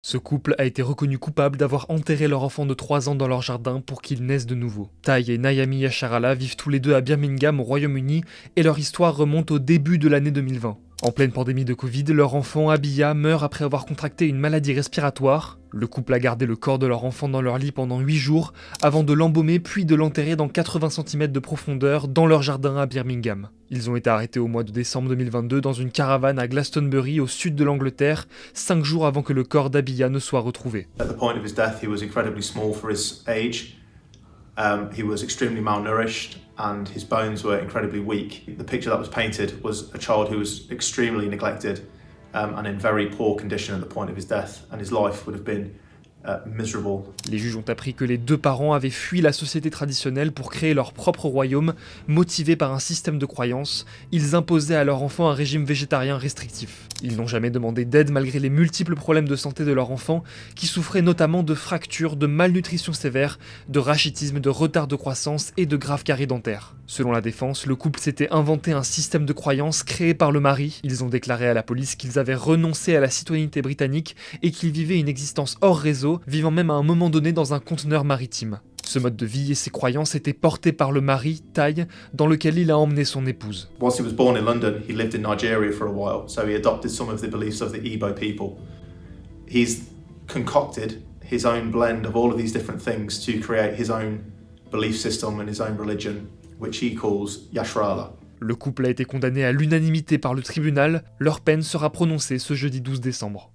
Ce couple a été reconnu coupable d'avoir enterré leur enfant de 3 ans dans leur jardin pour qu'il naisse de nouveau. Tai et Naomi Yasharala vivent tous les deux à Birmingham au Royaume-Uni et leur histoire remonte au début de l'année 2020. En pleine pandémie de Covid, leur enfant Abia meurt après avoir contracté une maladie respiratoire. Le couple a gardé le corps de leur enfant dans leur lit pendant 8 jours avant de l'embaumer puis de l'enterrer dans 80 cm de profondeur dans leur jardin à Birmingham. Ils ont été arrêtés au mois de décembre 2022 dans une caravane à Glastonbury au sud de l'Angleterre, 5 jours avant que le corps d'Abia ne soit retrouvé. At the point of his death, he was incredibly small for his age. He was extremely malnourished and his bones were incredibly weak. The picture that was painted was a child who was extremely neglected and in very poor condition at the point of his death, and his life would have been miserable. Les juges ont appris que les deux parents avaient fui la société traditionnelle pour créer leur propre royaume, motivés par un système de croyances. Ils imposaient à leur enfant un régime végétarien restrictif. Ils n'ont jamais demandé d'aide malgré les multiples problèmes de santé de leur enfant, qui souffrait notamment de fractures, de malnutrition sévère, de rachitisme, de retard de croissance et de graves caries dentaires. Selon la défense, le couple s'était inventé un système de croyances créé par le mari. Ils ont déclaré à la police qu'ils avaient renoncé à la citoyenneté britannique et qu'ils vivaient une existence hors réseau, vivant même à un moment donné dans un conteneur maritime. Ce mode de vie et ses croyances étaient portés par le mari, Tai, dans lequel il a emmené son épouse. Once he was born in London, he lived in Nigeria for a while, so he adopted some of the beliefs of the Igbo people. He's concocted his own blend of all of these different things to create his own belief system and his own religion, which he calls Yashrala. Le couple a été condamné à l'unanimité par le tribunal. Leur peine sera prononcée ce jeudi 12 décembre.